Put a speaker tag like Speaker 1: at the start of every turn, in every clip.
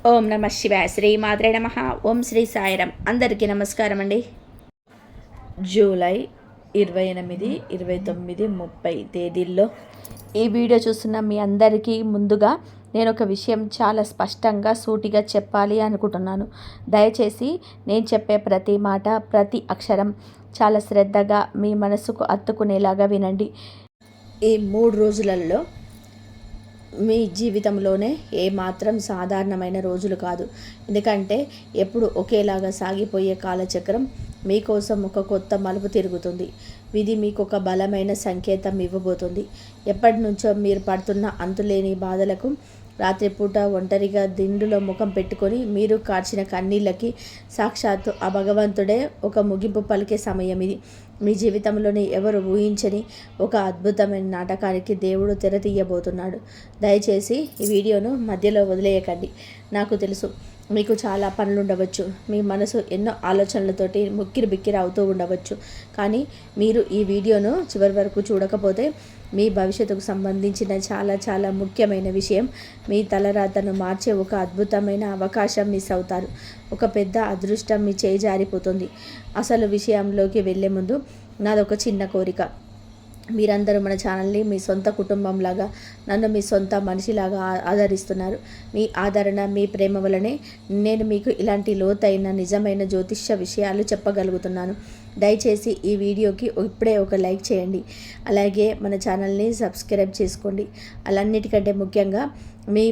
Speaker 1: ఓం నమ శివాయ. శ్రీ మాత్రే నమ. ఓం శ్రీ సాయిరాం. అందరికీ నమస్కారం అండి. జూలై 28, 29, 30 తేదీల్లో ఈ వీడియో చూస్తున్న మీ అందరికీ ముందుగా నేను ఒక విషయం చాలా స్పష్టంగా సూటిగా చెప్పాలి అనుకుంటున్నాను. దయచేసి నేను చెప్పే ప్రతి మాట, ప్రతి అక్షరం చాలా శ్రద్ధగా మీ మనసుకు హత్తుకునేలాగా వినండి. ఈ 3 రోజులలో మీ జీవితంలోనే ఏమాత్రం సాధారణమైన రోజులు కాదు. ఎందుకంటే ఎప్పుడు ఒకేలాగా సాగిపోయే కాలచక్రం మీకోసం ఒక కొత్త మలుపు తిరుగుతుంది. విధి మీకు ఒక బలమైన సంకేతం ఇవ్వబోతుంది. ఎప్పటి నుంచో మీరు పడుతున్న అంతులేని బాధలకు రాత్రిపూట ఒంటరిగా దిండులో ముఖం పెట్టుకొని మీరు కార్చిన కన్నీళ్ళకి సాక్షాత్తు ఆ భగవంతుడే ఒక ముగింపు పలికే సమయం ఇది. మీ జీవితంలోని ఎవరు ఊహించని ఒక అద్భుతమైన నాటకానికి దేవుడు తెర తీయబోతున్నాడు. దయచేసి ఈ వీడియోను మధ్యలో వదిలేయకండి. నాకు తెలుసు మీకు చాలా పనులు ఉండవచ్చు, మీ మనసు ఎన్నో ఆలోచనలతోటి ముక్కిరి బిక్కిరి అవుతూ ఉండవచ్చు. కానీ మీరు ఈ వీడియోను చివరి వరకు చూడకపోతే మీ భవిష్యత్తుకు సంబంధించిన చాలా చాలా ముఖ్యమైన విషయం, మీ తలరాతను మార్చే ఒక అద్భుతమైన అవకాశం మిస్ అవుతారు. ఒక పెద్ద అదృష్టం మీ చేయి జారిపోతుంది. అసలు విషయంలోకి వెళ్ళే ముందు నాదొక చిన్న కోరిక. మీరందరూ మన ఛానల్ని మీ సొంత కుటుంబంలాగా, నన్ను మీ సొంత మనిషిలాగా ఆదరిస్తున్నారు. మీ ఆదరణ, మీ ప్రేమ వలనే నేను మీకు ఇలాంటి లోతైన నిజమైన జ్యోతిష్య విషయాలు చెప్పగలుగుతున్నాను. దయచేసి ఈ వీడియోకి ఇప్పుడే ఒక లైక్ చేయండి. అలాగే మన ఛానల్ని సబ్స్క్రైబ్ చేసుకోండి. అలాన్నిటికంటే ముఖ్యంగా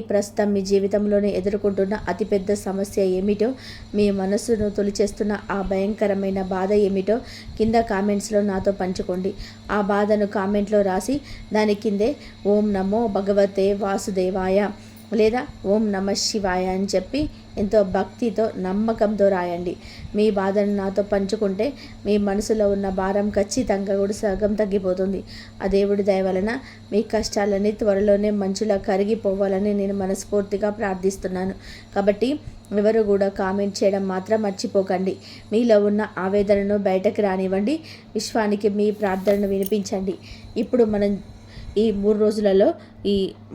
Speaker 1: ప్రస్తుతం మీ జీవితంలోనే ఎదుర్కొంటున్న అతిపెద్ద సమస్య ఏమిటో, మీ మనస్సును తొలిచేస్తున్న ఆ భయంకరమైన బాధ ఏమిటో కింద కామెంట్స్లో నాతో పంచుకోండి. ఆ బాధను కామెంట్లో రాసి దాని కిందే ఓం నమో భగవతే వాసుదేవాయ లేదా ఓం నమ శివాయ అని చెప్పి ఎంతో భక్తితో, నమ్మకంతో రాయండి. మీ బాధను నాతో పంచుకుంటే మీ మనసులో ఉన్న భారం ఖచ్చితంగా కూడా సగం తగ్గిపోతుంది. ఆ దేవుడి దయ వలన మీ కష్టాలన్నీ త్వరలోనే మంచులా కరిగిపోవాలని నేను మనస్ఫూర్తిగా ప్రార్థిస్తున్నాను. కాబట్టి ఎవరు కూడా కామెంట్ చేయడం మాత్రం మర్చిపోకండి. మీలో ఉన్న ఆవేదనను బయటకు రానివ్వండి. విశ్వానికి మీ ప్రార్థనను వినిపించండి. ఇప్పుడు మనం ఈ 3 రోజులలో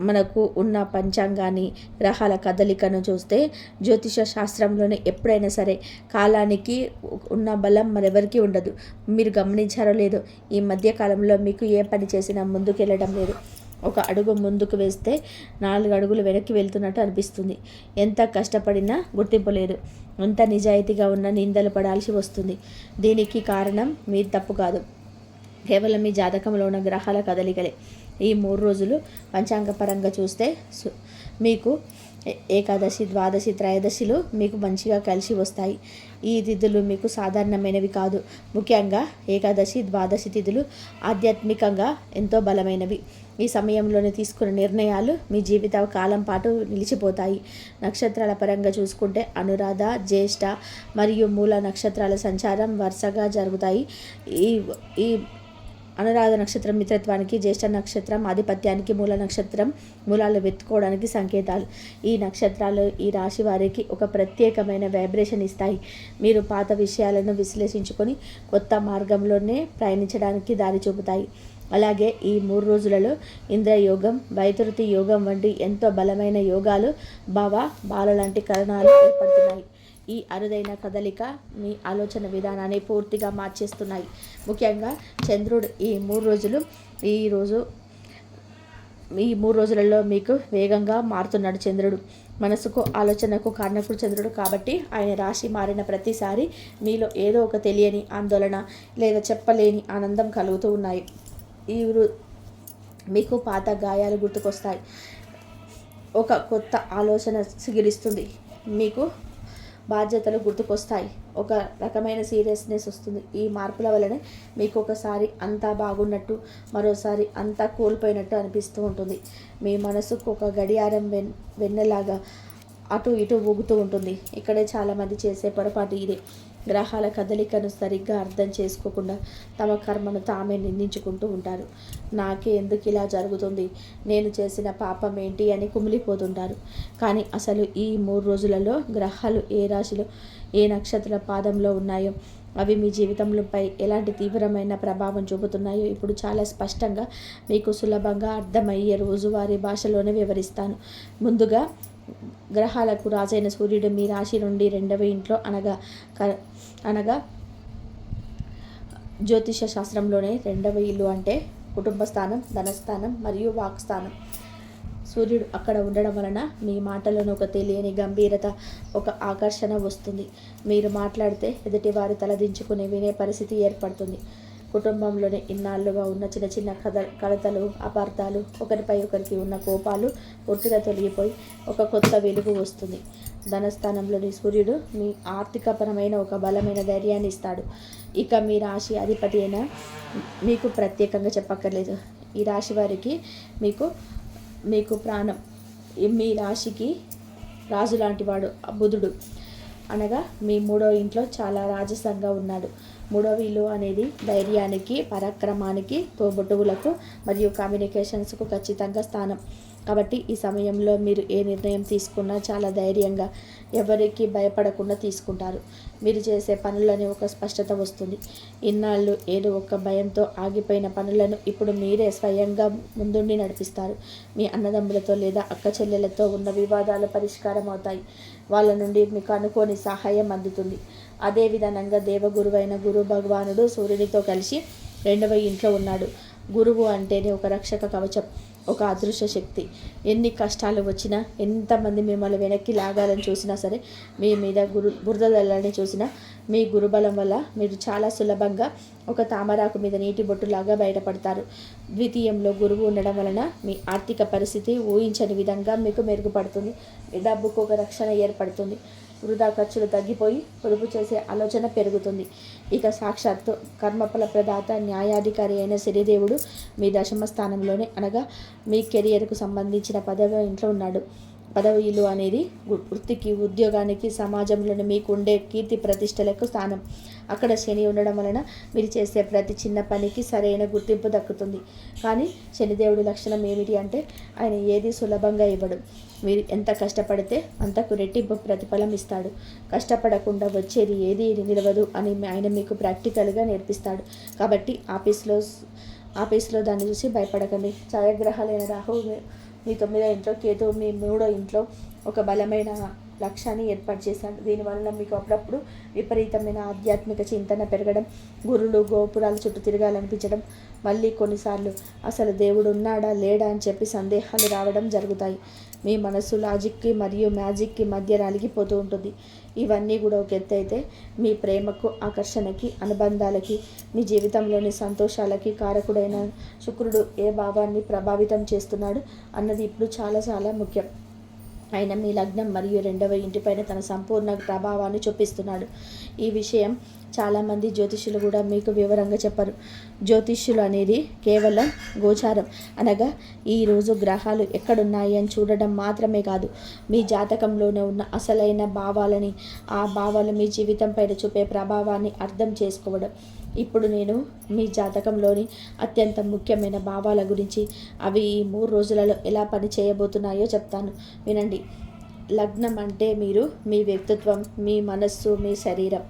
Speaker 1: మనకు ఉన్న పంచాంగాన్ని, గ్రహాల కదలికను చూస్తే జ్యోతిష శాస్త్రంలోనే ఎప్పుడైనా సరే కాలానికి ఉన్న బలం మరెవరికి ఉండదు. మీరు గమనించారో లేదో, ఈ మధ్యకాలంలో మీకు ఏ పని చేసినా ముందుకు వెళ్ళడం లేదు. ఒక అడుగు ముందుకు వేస్తే 4 అడుగులు వెనక్కి వెళ్తున్నట్టు అనిపిస్తుంది. ఎంత కష్టపడినా గుర్తింపు లేదు. ఎంత నిజాయితీగా ఉన్న నిందలు పడాల్సి వస్తుంది. దీనికి కారణం మీ తప్పు కాదు, కేవలం మీ జాతకంలో ఉన్న గ్రహాల కదలికలే. ఈ 3 రోజులు పంచాంగపరంగా చూస్తే మీకు ఏకాదశి, ద్వాదశి, త్రయోదశిలు మీకు మంచిగా కలిసి వస్తాయి. ఈ తిథులు మీకు సాధారణమైనవి కాదు. ముఖ్యంగా ఏకాదశి, ద్వాదశి తిథులు ఆధ్యాత్మికంగా ఎంతో బలమైనవి. ఈ సమయంలోనే తీసుకున్న నిర్ణయాలు మీ జీవిత కాలం పాటు నిలిచిపోతాయి. నక్షత్రాల పరంగా చూసుకుంటే అనురాధ, జ్యేష్ఠ మరియు మూల నక్షత్రాల సంచారం వరుసగా జరుగుతాయి. ఈ అనురాధ నక్షత్రం మిత్రత్వానికి, జ్యేష్ఠ నక్షత్రం ఆధిపత్యానికి, మూల నక్షత్రం మూలాలు వెతుక్కోవడానికి సంకేతాలు. ఈ నక్షత్రాలు ఈ రాశి వారికి ఒక ప్రత్యేకమైన వైబ్రేషన్ ఇస్తాయి. మీరు పాత విషయాలను విశ్లేషించుకొని కొత్త మార్గంలోనే ప్రయాణించడానికి దారి చూపుతాయి. అలాగే ఈ 3 రోజులలో ఇంద్రయోగం, వైతృతి యోగం వంటి ఎంతో బలమైన యోగాలు, బాల లాంటి కరణాలు ఏర్పడుతున్నాయి. ఈ అరుదైన కదలిక మీ ఆలోచన విధానాన్ని పూర్తిగా మార్చేస్తున్నాయి. ముఖ్యంగా చంద్రుడు ఈ 3 రోజులలో మీకు వేగంగా మారుతున్నాడు. చంద్రుడు మనసుకు, ఆలోచనకు కారణకుడు చంద్రుడు కాబట్టి ఆయన రాశి మారిన ప్రతిసారి మీలో ఏదో ఒక తెలియని ఆందోళన లేదా చెప్పలేని ఆనందం కలుగుతూ ఉన్నాయి. మీకు పాత గాయాలు గుర్తుకొస్తాయి. ఒక కొత్త ఆలోచన సిగిరిస్తుంది. మీకు బాధ్యతలు గుర్తుకొస్తాయి. ఒక రకమైన సీరియస్నెస్ వస్తుంది. ఈ మార్పుల వలనే మీకు ఒకసారి అంతా బాగున్నట్టు, మరోసారి అంతా కోల్పోయినట్టు అనిపిస్తూ ఉంటుంది. మీ మనసుకు ఒక గడియారం వెన్నెలాగా అటు ఇటు ఊగుతూ ఉంటుంది. ఇక్కడే చాలామంది చేసే పొరపాటు ఇదే. గ్రహాల కదలికను సరిగ్గా అర్థం చేసుకోకుండా తమ కర్మను తామే నిందించుకుంటూ ఉంటారు. నాకే ఎందుకు ఇలా జరుగుతుంది, నేను చేసిన పాపం ఏంటి అని కుమిలిపోతుంటారు. కానీ అసలు ఈ 3 రోజులలో గ్రహాలు ఏ రాశిలో, ఏ నక్షత్ర పాదంలో ఉన్నాయో, అవి మీ జీవితంపై ఎలాంటి తీవ్రమైన ప్రభావం చూపుతున్నాయో ఇప్పుడు చాలా స్పష్టంగా మీకు సులభంగా అర్థమయ్యే రోజువారీ భాషలోనే వివరిస్తాను. ముందుగా గ్రహాలకు రాజైన సూర్యుడు మీ రాశి నుండి 2వ ఇంట్లో అనగా జ్యోతిష శాస్త్రంలోనే 2వ ఇల్లు అంటే కుటుంబ స్థానం, ధనస్థానం మరియు వాక్ స్థానం. సూర్యుడు అక్కడ ఉండడం వలన మీ మాటలను ఒక తెలియని గంభీరత, ఒక ఆకర్షణ వస్తుంది. మీరు మాట్లాడితే ఎదుటివారు తలదించుకుని వినే పరిస్థితి ఏర్పడుతుంది. కుటుంబంలోనే ఇన్నాళ్ళుగా ఉన్న చిన్న చిన్న కలతలు, అపార్థాలు, ఒకరిపై ఒకరికి ఉన్న కోపాలు పూర్తిగా తొలగిపోయి ఒక కొత్త వెలుగు వస్తుంది. ధనస్థానంలోని సూర్యుడు మీ ఆర్థికపరమైన ఒక బలమైన ధైర్యాన్ని ఇస్తాడు. ఇక మీ రాశి అధిపతి అయినా మీకు ప్రత్యేకంగా చెప్పక్కర్లేదు. ఈ రాశి వారికి మీకు ప్రాణం. మీ రాశికి రాజు లాంటివాడు బుధుడు. అనగా మీ 3వ ఇంట్లో చాలా రాజసంగా ఉన్నాడు. 3వ ఇల్లు అనేది ధైర్యానికి, పరాక్రమానికి, తోబుట్టువులకు మరియు కమ్యూనికేషన్స్కు ఖచ్చితంగా స్థానం. కాబట్టి ఈ సమయంలో మీరు ఏ నిర్ణయం తీసుకున్నా చాలా ధైర్యంగా, ఎవరికి భయపడకుండా తీసుకుంటారు. మీరు చేసే పనులని ఒక స్పష్టత వస్తుంది. ఇన్నాళ్ళు ఏదో ఒక భయంతో ఆగిపోయిన పనులను ఇప్పుడు మీరే స్వయంగా ముందుండి నడిపిస్తారు. మీ అన్నదమ్ములతో లేదా అక్క చెల్లెలతో ఉన్న వివాదాలు పరిష్కారం అవుతాయి. వాళ్ళ నుండి మీకు అనుకోని సహాయం అందుతుంది. అదే విధానంగా దేవగురువైన గురు భగవానుడు సూర్యునితో కలిసి 2వ ఇంట్లో ఉన్నాడు. గురువు అంటేనే ఒక రక్షక కవచం, ఒక అదృశ్య శక్తి. ఎన్ని కష్టాలు వచ్చినా, ఎంతమంది మిమ్మల్ని వెనక్కి లాగాలని చూసినా సరే, మీ మీద బురద జల్లాలని చూసినా, మీ గురుబలం వల్ల మీరు చాలా సులభంగా ఒక తామరాకు మీద నీటి బొట్టులాగా బయటపడతారు. ద్వితీయంలో గురువు ఉండడం వలన మీ ఆర్థిక పరిస్థితి ఊహించని విధంగా మీకు మెరుగుపడుతుంది. మీ డబ్బుకు ఒక రక్షణ ఏర్పడుతుంది. వృధా ఖర్చులు తగ్గిపోయి పొదుపు చేసే ఆలోచన పెరుగుతుంది. ఇక సాక్షాత్తు కర్మఫల ప్రదాత, న్యాయాధికారి అయిన శనిదేవుడు మీ 10వ స్థానంలోనే, అనగా మీ కెరియర్కు సంబంధించిన 10వ ఇంట్లో ఉన్నాడు. 10వ ఇల్లు అనేది వృత్తికి, ఉద్యోగానికి, సమాజంలోని మీకు ఉండే కీర్తి ప్రతిష్టలకు స్థానం. అక్కడ శని ఉండడం వలన మీరు చేసే ప్రతి చిన్న పనికి సరైన గుర్తింపు దక్కుతుంది. కానీ శనిదేవుడి లక్షణం ఏమిటి అంటే ఆయన ఏది సులభంగా ఇవ్వడు. మీరు ఎంత కష్టపడితే అంతకు రెట్టింపు ప్రతిఫలం ఇస్తాడు. కష్టపడకుండా వచ్చేది ఏది నిలవదు అని ఆయన మీకు ప్రాక్టికల్గా నేర్పిస్తాడు. కాబట్టి ఆఫీస్లో దాన్ని చూసి భయపడకండి. ఛాయాగ్రహాలైన రాహు మీ 9వ ఇంట్లో, కేతు మీ 3వ ఇంట్లో ఒక బలమైన లక్ష్యాన్ని ఏర్పాటు చేశాడు. దీనివల్ల మీకు అప్పుడప్పుడు విపరీతమైన ఆధ్యాత్మిక చింతన పెరగడం, గురులు గోపురాల చుట్టూ తిరగాలనిపించడం, మళ్ళీ కొన్నిసార్లు అసలు దేవుడు ఉన్నాడా లేడా అని చెప్పి సందేహాలు రావడం జరుగుతాయి. మీ మనసు లాజిక్కి మరియు మ్యాజిక్కి మధ్య నలిగిపోతూ ఉంటుంది. ఇవన్నీ కూడా ఒక ఎత్తు అయితే, మీ ప్రేమకు, ఆకర్షణకి, అనుబంధాలకి, మీ జీవితంలోని సంతోషాలకి కారకుడైన శుక్రుడు ఏ భావాన్ని ప్రభావితం చేస్తున్నాడు అన్నది ఇప్పుడు చాలా చాలా ముఖ్యం. ఆయన మీ లగ్నం మరియు 2వ ఇంటిపైన తన సంపూర్ణ ప్రభావాన్ని చూపిస్తున్నాడు. ఈ విషయం చాలామంది జ్యోతిష్యులు కూడా మీకు వివరంగా చెప్పరు. జ్యోతిష్యులు అనేది కేవలం గోచారం, అనగా ఈరోజు గ్రహాలు ఎక్కడున్నాయి అని చూడడం మాత్రమే కాదు, మీ జాతకంలోనే ఉన్న అసలైన భావాలని, ఆ భావాలు మీ జీవితం పైన చూపే ప్రభావాన్ని అర్థం చేసుకోవడం. ఇప్పుడు నేను మీ జాతకంలోని అత్యంత ముఖ్యమైన భావాల గురించి, అవి ఈ 3 రోజులలో ఎలా పని చేయబోతున్నాయో చెప్తాను, వినండి. లగ్నం అంటే మీరు, మీ వ్యక్తిత్వం, మీ మనస్సు, మీ శరీరం.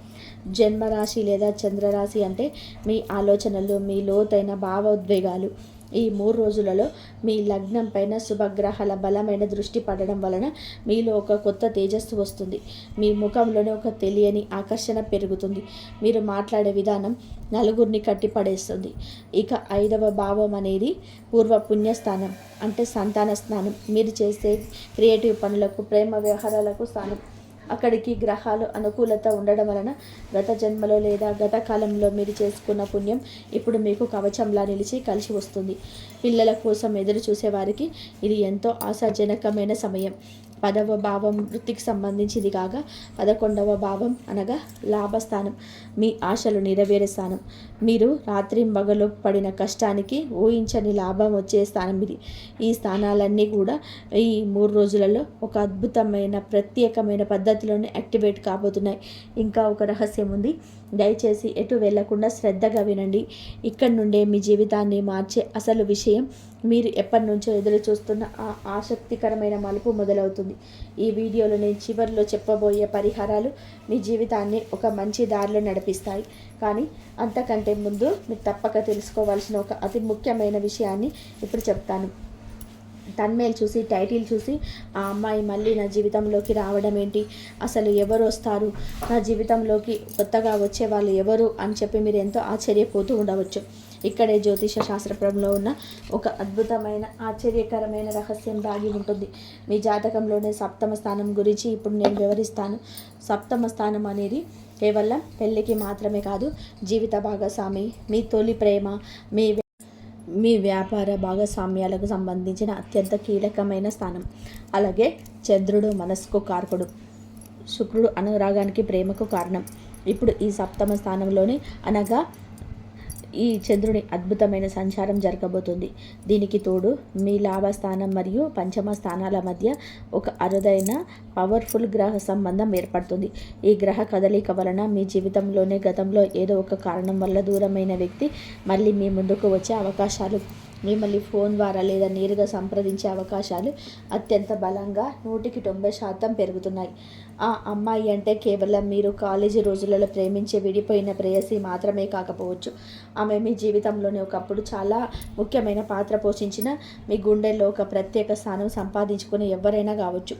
Speaker 1: జన్మరాశి లేదా చంద్రరాశి అంటే మీ ఆలోచనలు, మీ లోతైన భావోద్వేగాలు. ఈ 3 రోజులలో మీ లగ్నం పైన శుభగ్రహాల బలమైన దృష్టి పడడం వలన మీలో ఒక కొత్త తేజస్సు వస్తుంది. మీ ముఖంలోనే ఒక తెలియని ఆకర్షణ పెరుగుతుంది. మీరు మాట్లాడే విధానం నలుగురిని కట్టిపడేస్తుంది. ఇక 5వ భావం అనేది పూర్వ పుణ్యస్థానం, అంటే సంతాన స్థానం. మీరు చేసే క్రియేటివ్ పనులకు, ప్రేమ వ్యవహారాలకు స్థానం. అక్కడికి గ్రహాలు అనుకూలత ఉండడం వలన గత జన్మలో లేదా గత కాలంలో మీరు చేసుకున్న పుణ్యం ఇప్పుడు మీకు కవచంలా నిలిచి కలిసి వస్తుంది. పిల్లల కోసం ఎదురు చూసేవారికి ఇది ఎంతో ఆశాజనకమైన సమయం. 10వ భావం వృత్తికి సంబంధించింది కాగా, 11వ భావం అనగా లాభస్థానం, మీ ఆశలు నెరవేరే స్థానం. మీరు రాత్రింబగలు పడిన కష్టానికి ఊహించని లాభం వచ్చే స్థానం ఇది. ఈ స్థానాలన్నీ కూడా ఈ 3 రోజులలో ఒక అద్భుతమైన ప్రత్యేకమైన పద్ధతిలోనే యాక్టివేట్ కాబోతున్నాయి. ఇంకా ఒక రహస్యం ఉంది, దయచేసి ఎటు వెళ్లకుండా శ్రద్ధగా వినండి. ఇక్కడి నుండే మీ జీవితాన్ని మార్చే అసలు విషయం, మీరు ఎప్పటి నుంచో ఎదురు చూస్తున్న ఆ ఆసక్తికరమైన మలుపు మొదలవుతుంది. ఈ వీడియోలో నేను చివరిలో చెప్పబోయే పరిహారాలు మీ జీవితాన్ని ఒక మంచి దారిలో నడిపిస్తాయి. కానీ అంతకంటే ముందు మీరు తప్పక తెలుసుకోవాల్సిన ఒక అతి ముఖ్యమైన విషయాన్ని ఇప్పుడు చెప్తాను. తన్మేల్ చూసి టైటిల్ చూసి ఆ అమ్మాయి మళ్ళీ నా జీవితంలోకి రావడం ఏంటి, అసలు ఎవరు వస్తారు నా జీవితంలోకి, కొత్తగా వచ్చే వాళ్ళు ఎవరు అని చెప్పి మీరు ఎంతో ఆశ్చర్యపోతూ ఉండవచ్చు. ఇక్కడే జ్యోతిష శాస్త్రంలో ఉన్న ఒక అద్భుతమైన ఆశ్చర్యకరమైన రహస్యం దాగి ఉంటుంది. మీ జాతకంలోనే సప్తమ స్థానం గురించి ఇప్పుడు నేను వివరిస్తాను. సప్తమ స్థానం అనేది కేవలం పెళ్ళికి మాత్రమే కాదు, జీవిత భాగస్వామి, మీ తొలి ప్రేమ, మీ వ్యాపార భాగస్వామ్యాలకు సంబంధించిన అత్యంత కీలకమైన స్థానం. అలాగే చంద్రుడు మనస్సుకు కారకుడు, శుక్రుడు అనురాగానికి ప్రేమకు కారణం. ఇప్పుడు ఈ సప్తమ స్థానంలోనే అనగా ఈ చంద్రుని అద్భుతమైన సంచారం జరగబోతుంది. దీనికి తోడు మీ లాభస్థానం మరియు పంచమ స్థానాల మధ్య ఒక అరుదైన పవర్ఫుల్ గ్రహ సంబంధం ఏర్పడుతుంది. ఈ గ్రహ కదలిక వలన మీ జీవితంలోనే గతంలో ఏదో ఒక కారణం వల్ల దూరమైన వ్యక్తి మళ్ళీ మీ ముందుకు వచ్చే అవకాశాలు, మిమ్మల్ని ఫోన్ ద్వారా లేదా నేరుగా సంప్రదించే అవకాశాలు అత్యంత బలంగా 190% పెరుగుతున్నాయి. ఆ అమ్మాయి అంటే కేవలం మీరు కాలేజీ రోజులలో ప్రేమించే విడిపోయిన ప్రేయసి మాత్రమే కాకపోవచ్చు. ఆమె మీ జీవితంలోనే ఒకప్పుడు చాలా ముఖ్యమైన పాత్ర పోషించిన, మీ గుండెల్లో ఒక ప్రత్యేక స్థానం సంపాదించుకునే ఎవరైనా కావచ్చు.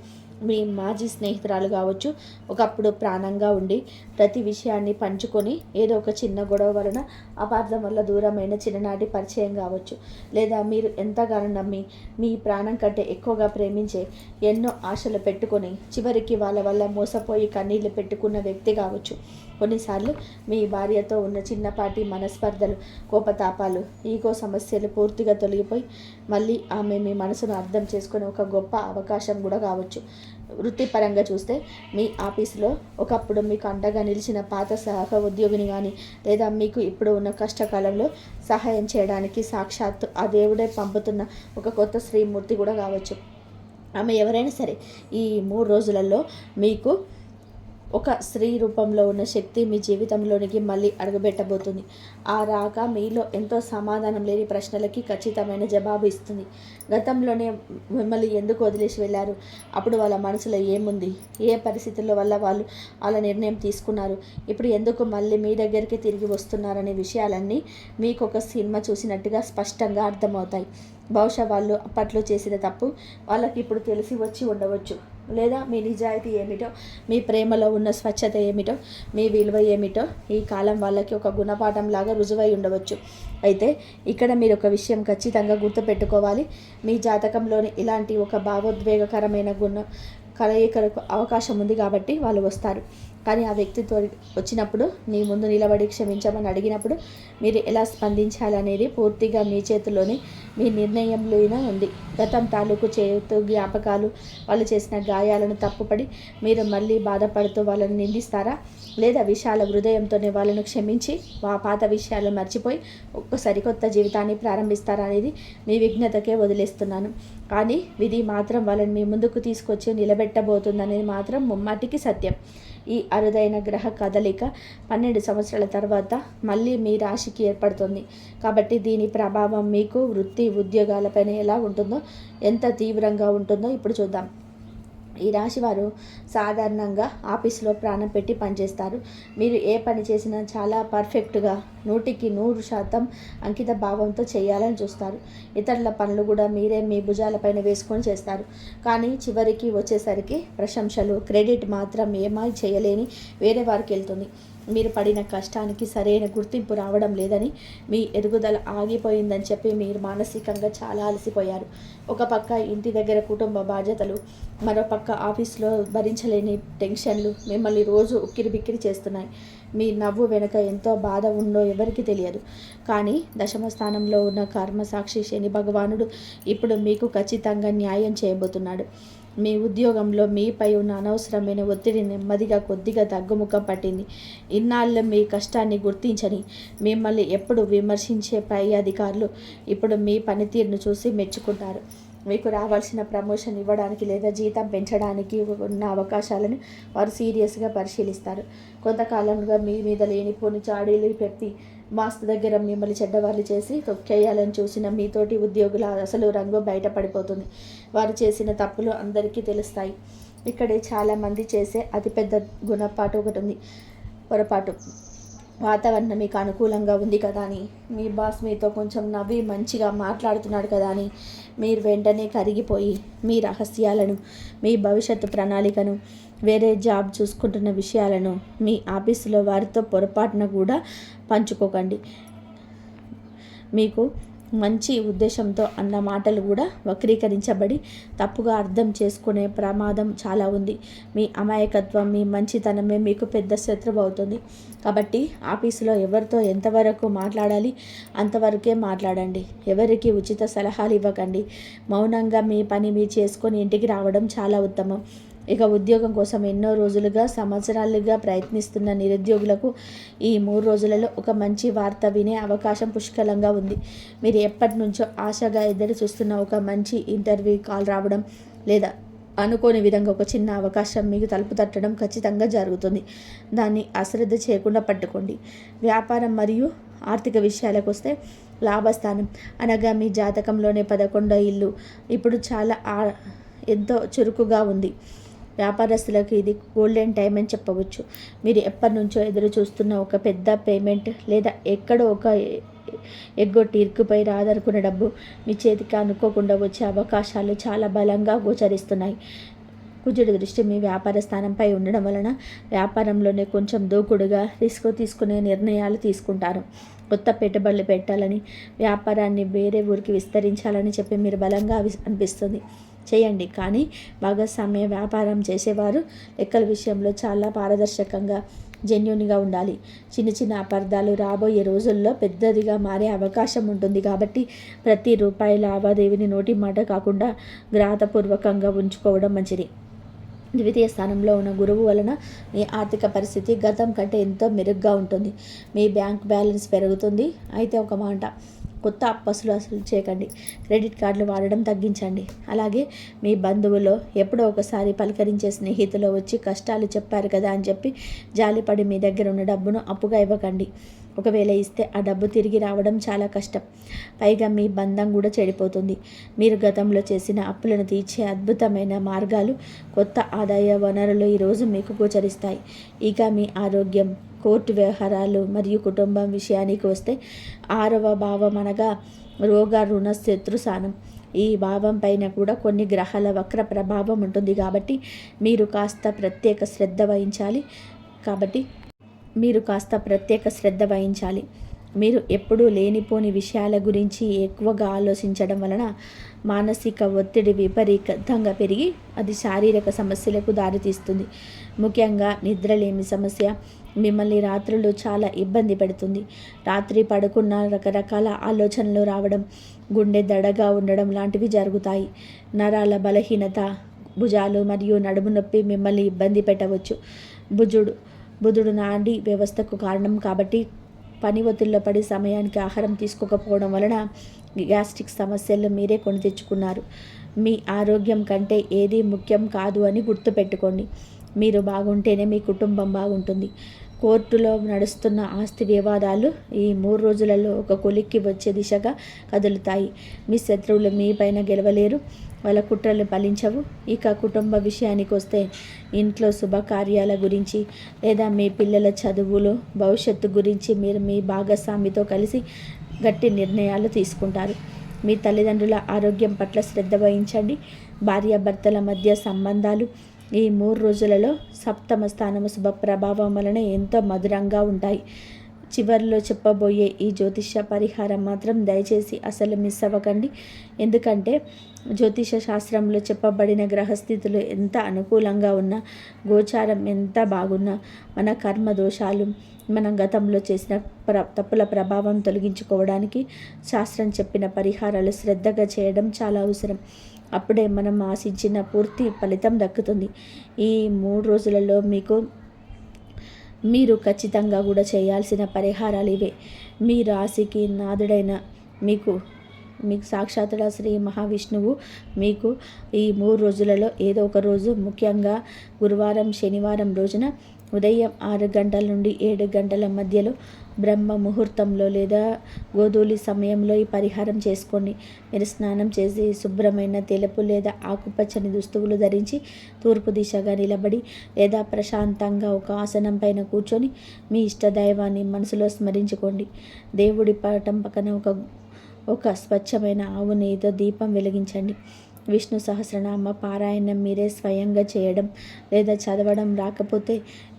Speaker 1: మీ మాజీ స్నేహితురాలు కావచ్చు, ఒకప్పుడు ప్రాణంగా ఉండి ప్రతి విషయాన్ని పంచుకొని ఏదో ఒక చిన్న గొడవ వలన అపార్థం వల్ల దూరమైన చిన్ననాటి పరిచయం కావచ్చు, లేదా మీరు ఎంతగానో నమ్మి మీ ప్రాణం కంటే ఎక్కువగా ప్రేమించే, ఎన్నో ఆశలు పెట్టుకొని చివరికి వాళ్ళ వల్ల మోసపోయి కన్నీళ్లు పెట్టుకున్న వ్యక్తి కావచ్చు. కొన్నిసార్లు మీ భార్యతో ఉన్న చిన్నపాటి మనస్పర్ధలు, కోపతాపాలు, ఈగో సమస్యలు పూర్తిగా తొలగిపోయి మళ్ళీ ఆమె మీ మనసును అర్థం చేసుకునే ఒక గొప్ప అవకాశం కూడా కావచ్చు. వృత్తిపరంగా చూస్తే మీ ఆఫీసులో ఒకప్పుడు మీకు అండగా నిలిచిన పాత సహ ఉద్యోగిని కానీ, లేదా మీకు ఇప్పుడు ఉన్న కష్టకాలంలో సహాయం చేయడానికి సాక్షాత్తు ఆ దేవుడే పంపుతున్న ఒక కొత్త శ్రీమూర్తి కూడా కావచ్చు. ఆమె ఎవరైనా సరే ఈ 3 రోజులలో మీకు ఒక స్త్రీ రూపంలో ఉన్న శక్తి మీ జీవితంలోనికి మళ్ళీ అడుగుపెట్టబోతుంది. ఆ రాక మీలో ఎంతో సమాధానం లేని ప్రశ్నలకి ఖచ్చితమైన జవాబు ఇస్తుంది. గతంలోనే మిమ్మల్ని ఎందుకు వదిలేసి వెళ్ళారు, అప్పుడు వాళ్ళ మనసులో ఏముంది, ఏ పరిస్థితుల వల్ల వాళ్ళు వాళ్ళ నిర్ణయం తీసుకున్నారు, ఇప్పుడు ఎందుకు మళ్ళీ మీ దగ్గరికి తిరిగి వస్తున్నారనే విషయాలన్నీ మీకు ఒక సినిమా చూసినట్టుగా స్పష్టంగా అర్థమవుతాయి. బహుశా వాళ్ళు అప్పట్లో చేసిన తప్పు వాళ్ళకి ఇప్పుడు తెలిసి వచ్చి ఉండవచ్చు, లేదా మీ నిజాయితీ ఏమిటో, మీ ప్రేమలో ఉన్న స్వచ్ఛత ఏమిటో, మీ విలువ ఏమిటో ఈ కాలం వాళ్ళకి ఒక గుణపాఠం లాగా రుజువై ఉండవచ్చు. అయితే ఇక్కడ మీరు ఒక విషయం ఖచ్చితంగా గుర్తుపెట్టుకోవాలి. మీ జాతకంలోని ఇలాంటి ఒక భావోద్వేగకరమైన కలయికలకు అవకాశం ఉంది కాబట్టి వాళ్ళు వస్తారు. కానీ ఆ వ్యక్తితో వచ్చినప్పుడు మీ ముందు నిలబడి క్షమించమని అడిగినప్పుడు మీరు ఎలా స్పందించాలనేది పూర్తిగా మీ చేతిలోనే, మీ నిర్ణయంలోనే ఉంది. గతం తాలూకు చేతు జ్ఞాపకాలు, వాళ్ళు చేసిన గాయాలను తప్పుపడి మీరు మళ్ళీ బాధపడుతూ వాళ్ళని నిందిస్తారా, లేదా విశాల హృదయంతోనే వాళ్ళను క్షమించి ఆ పాత విషయాలను మర్చిపోయి ఒక సరికొత్త జీవితాన్ని ప్రారంభిస్తారా అనేది మీ విఘ్నతకే వదిలేస్తున్నాను. కానీ విధి మాత్రం వాళ్ళని మీ ముందుకు తీసుకొచ్చి నిలబెట్టబోతుందనేది మాత్రం ముమ్మాటికి సత్యం. ఈ అరుదైన గ్రహ కదలిక 12 సంవత్సరాల తర్వాత మళ్ళీ మీ రాశికి ఏర్పడుతుంది. కాబట్టి దీని ప్రభావం మీకు వృత్తి ఉద్యోగాలపైన ఎలా ఉంటుందో, ఎంత తీవ్రంగా ఉంటుందో ఇప్పుడు చూద్దాం. ఈ రాశి వారు సాధారణంగా ఆఫీసులో ప్రాణం పెట్టి పనిచేస్తారు. మీరు ఏ పని చేసినా చాలా పర్ఫెక్ట్గా 100% అంకిత భావంతో చేయాలని చూస్తారు. ఇతరుల పనులు కూడా మీరే మీ భుజాలపైన వేసుకొని చేస్తారు. కానీ చివరికి వచ్చేసరికి ప్రశంసలు, క్రెడిట్ మాత్రం ఏమీ చేయలేని వేరే వారికి వెళ్తుంది. మీరు పడిన కష్టానికి సరైన గుర్తింపు రావడం లేదని, మీ ఎదుగుదల ఆగిపోయిందని చెప్పి మీరు మానసికంగా చాలా అలసిపోయారు. ఒక పక్క ఇంటి దగ్గర కుటుంబ బాధ్యతలు, మరోపక్క ఆఫీస్లో భరించలేని టెన్షన్లు మిమ్మల్ని రోజు ఉక్కిరిబిక్కిరి చేస్తున్నాయి. మీ నవ్వు వెనుక ఎంతో బాధ ఉందో ఎవరికి తెలియదు. కానీ దశమ స్థానంలో ఉన్న కర్మసాక్షి శని భగవానుడు ఇప్పుడు మీకు ఖచ్చితంగా న్యాయం చేయబోతున్నాడు. మీ ఉద్యోగంలో మీపై ఉన్న అనవసరమైన ఒత్తిడి నెమ్మదిగా కొద్దిగా తగ్గుముఖం పట్టింది. ఇన్నాళ్ళు మీ కష్టాన్ని గుర్తించని, మిమ్మల్ని ఎప్పుడు విమర్శించే పై అధికారులు ఇప్పుడు మీ పనితీరును చూసి మెచ్చుకుంటారు. మీకు రావాల్సిన ప్రమోషన్ ఇవ్వడానికి లేదా జీతం పెంచడానికి ఉన్న అవకాశాలను వారు సీరియస్గా పరిశీలిస్తారు. కొంతకాలంగా మీ మీద లేనిపోని చాడీలు పెట్టి మాస్తు దగ్గర మిమ్మల్ని చెడ్డవాళ్ళు చేసి తొక్కేయాలని చూసిన మీతోటి ఉద్యోగుల అసలు రంగు బయటపడిపోతుంది. వారు చేసిన తప్పులు అందరికీ తెలుస్తాయి. ఇక్కడే చాలామంది చేసే అతిపెద్ద పొరపాటు. వాతావరణం మీకు అనుకూలంగా ఉంది కదా అని, మీ బాస్ మీతో కొంచెం నవ్వి మంచిగా మాట్లాడుతున్నాడు కదా అని మీరు వెంటనే కరిగిపోయి మీ రహస్యాలను, మీ భవిష్యత్తు ప్రణాళికను, వేరే జాబ్ చూసుకుంటున్న విషయాలను మీ ఆఫీసులో వారితో పొరపాటున కూడా పంచుకోకండి. మీకు మంచి ఉద్దేశంతో అన్న మాటలు కూడా వక్రీకరించబడి తప్పుగా అర్థం చేసుకునే ప్రమాదం చాలా ఉంది. మీ అమాయకత్వం, మీ మంచితనమే మీకు పెద్ద శత్రువు అవుతుంది. కాబట్టి ఆఫీసులో ఎవరితో ఎంతవరకు మాట్లాడాలి అంతవరకే మాట్లాడండి. ఎవరికి ఉచిత సలహాలు ఇవ్వకండి. మౌనంగా మీ పని మీరు చేసుకొని ఇంటికి రావడం చాలా ఉత్తమం. ఇక ఉద్యోగం కోసం ఎన్నో రోజులుగా, సంవత్సరాలుగా ప్రయత్నిస్తున్న నిరుద్యోగులకు ఈ 3 రోజులలో ఒక మంచి వార్త వినే అవకాశం పుష్కలంగా ఉంది. మీరు ఎప్పటి నుంచో ఆశగా ఎదురు చూస్తున్న ఒక మంచి ఇంటర్వ్యూ కాల్ రావడం, లేదా అనుకోని విధంగా ఒక చిన్న అవకాశం మీకు తలుపు తట్టడం ఖచ్చితంగా జరుగుతుంది. దాన్ని అశ్రద్ధ చేయకుండా పట్టుకోండి. వ్యాపారం మరియు ఆర్థిక విషయాలకు వస్తే, లాభస్థానం అనగా మీ జాతకంలోనే 11వ ఇల్లు ఇప్పుడు చాలా ఎంతో చురుకుగా ఉంది. వ్యాపారస్తులకు ఇది గోల్డెన్ టైం అని చెప్పవచ్చు. మీరు ఎప్పటి నుంచో ఎదురు చూస్తున్న ఒక పెద్ద పేమెంట్, లేదా ఎక్కడో ఒక ఎగ్గొట్టి ఇరుక్కుపై రాదనుకున్న డబ్బు మీ చేతికి అనుకోకుండా వచ్చే అవకాశాలు చాలా బలంగా గోచరిస్తున్నాయి. కుజుడి దృష్టి మీ వ్యాపార స్థానంపై ఉండడం వలన వ్యాపారంలోనే కొంచెం దూకుడుగా రిస్క్ తీసుకునే నిర్ణయాలు తీసుకుంటారు. కొత్త పెట్టుబడులు పెట్టాలని, వ్యాపారాన్ని వేరే ఊరికి విస్తరించాలని చెప్పి మీరు బలంగా అనిపిస్తుంది. చేయండి. కానీ భాగస్వామ్య వ్యాపారం చేసేవారు లెక్కల విషయంలో చాలా పారదర్శకంగా, జెన్యూన్గా ఉండాలి. చిన్న చిన్న అపార్థాలు రాబోయే రోజుల్లో పెద్దదిగా మారే అవకాశం ఉంటుంది. కాబట్టి ప్రతి రూపాయి లావాదేవీని నోటి మాట కాకుండా గ్రహపూర్వకంగా ఉంచుకోవడం మంచిది. ద్వితీయ స్థానంలో ఉన్న గురువు వలన మీ ఆర్థిక పరిస్థితి గతం కంటే ఎంతో మెరుగ్గా ఉంటుంది. మీ బ్యాంక్ బ్యాలెన్స్ పెరుగుతుంది. అయితే ఒక మాట, కొత్త అప్పులు అసలు చేయకండి. క్రెడిట్ కార్డులు వాడడం తగ్గించండి. అలాగే మీ బంధువులో ఎప్పుడో ఒకసారి పలకరించే స్నేహితులు వచ్చి కష్టాలు చెప్పారు కదా అని చెప్పి జాలిపడి మీ దగ్గర ఉన్న డబ్బును అప్పుగా ఇవ్వకండి. ఒకవేళ ఇస్తే ఆ డబ్బు తిరిగి రావడం చాలా కష్టం. పైగా మీ బంధం కూడా చెడిపోతుంది. మీరు గతంలో చేసిన అప్పులను తీర్చే అద్భుతమైన మార్గాలు, కొత్త ఆదాయ వనరులు ఈరోజు మీకు గోచరిస్తాయి. ఇక మీ ఆరోగ్యం, కోర్టు వ్యవహారాలు మరియు కుటుంబం విషయానికి వస్తే 6వ భావం అనగా రోగ, రుణ, శత్రు స్థానం. ఈ భావం పైన కూడా కొన్ని గ్రహాల వక్ర ప్రభావం ఉంటుంది. కాబట్టి మీరు కాస్త ప్రత్యేక శ్రద్ధ వహించాలి. మీరు ఎప్పుడూ లేనిపోని విషయాల గురించి ఎక్కువగా ఆలోచించడం వలన మానసిక ఒత్తిడి విపరీతంగా పెరిగి అది శారీరక సమస్యలకు దారితీస్తుంది. ముఖ్యంగా నిద్రలేమి సమస్య మిమ్మల్ని రాత్రులు చాలా ఇబ్బంది పెడుతుంది. రాత్రి పడుకున్న రకరకాల ఆలోచనలు రావడం, గుండె దడగా ఉండడం లాంటివి జరుగుతాయి. నరాల బలహీనత, భుజాలు మరియు నడుము నొప్పి మిమ్మల్ని ఇబ్బంది పెట్టవచ్చు. బుధుడు నాడీ వ్యవస్థకు కారణం కాబట్టి పని ఒత్తిడిలో పడి సమయానికి ఆహారం తీసుకోకపోవడం వలన గ్యాస్ట్రిక్ సమస్యలు మీరే కొని తెచ్చుకున్నారు. మీ ఆరోగ్యం కంటే ఏది ముఖ్యం కాదు అని గుర్తుపెట్టుకోండి. మీరు బాగుంటేనే మీ కుటుంబం బాగుంటుంది. కోర్టులో నడుస్తున్న ఆస్తి వివాదాలు ఈ 3 రోజులలో ఒక కొలిక్కి వచ్చే దిశగా కదులుతాయి. మీ శత్రువులు మీ పైన గెలవలేరు, వాళ్ళ కుట్రలు ఫలించవు. ఇక కుటుంబ విషయానికి వస్తే, ఇంట్లో శుభకార్యాల గురించి లేదా మీ పిల్లల చదువులు, భవిష్యత్తు గురించి మీరు మీ భాగస్వామితో కలిసి గట్టి నిర్ణయాలు తీసుకుంటారు. మీ తల్లిదండ్రుల ఆరోగ్యం పట్ల శ్రద్ధ వహించండి. భార్యాభర్తల మధ్య సంబంధాలు ఈ 3 రోజులలో 7వ స్థానము శుభ ప్రభావం వలన ఎంతో మధురంగా ఉంటాయి. చివరిలో చెప్పబోయే ఈ జ్యోతిష పరిహారం మాత్రం దయచేసి అసలు మిస్ అవ్వకండి. ఎందుకంటే జ్యోతిష శాస్త్రంలో చెప్పబడిన గ్రహస్థితులు ఎంత అనుకూలంగా ఉన్నా, గోచారం ఎంత బాగున్నా, మన కర్మ దోషాలు, మనం గతంలో చేసిన తప్పుల ప్రభావం తొలగించుకోవడానికి శాస్త్రం చెప్పిన పరిహారాలు శ్రద్ధగా చేయడం చాలా అవసరం. అప్పుడే మనం ఆశించిన పూర్తి ఫలితం దక్కుతుంది. ఈ 3 రోజులలో మీరు ఖచ్చితంగా కూడా చేయాల్సిన పరిహారాలు ఇవే. మీ రాశికి నాథుడైన మీకు సాక్షాత్తుగా శ్రీ మహావిష్ణువు మీకు ఈ 3 రోజులలో ఏదో ఒక రోజు, ముఖ్యంగా గురువారం, శనివారం రోజున ఉదయం 6 గంటల నుండి 7 గంటల మధ్యలో బ్రహ్మ ముహూర్తంలో లేదా గోధూళి సమయంలో ఈ పరిహారం చేసుకోండి. మీరు స్నానం చేసి శుభ్రమైన తెలుపు లేదా ఆకుపచ్చని దుస్తువులు ధరించి తూర్పు దిశగా నిలబడి లేదా ప్రశాంతంగా ఒక ఆసనం పైన కూర్చొని మీ ఇష్టదైవాన్ని మనసులో స్మరించుకోండి. దేవుడి పటం పక్కన ఒక స్వచ్ఛమైన ఆవు నెయ్యితో దీపం వెలిగించండి. విష్ణు సహస్రనామ పారాయణం మీరే స్వయంగా చేయడం లేదా చదవడం రాకపోతే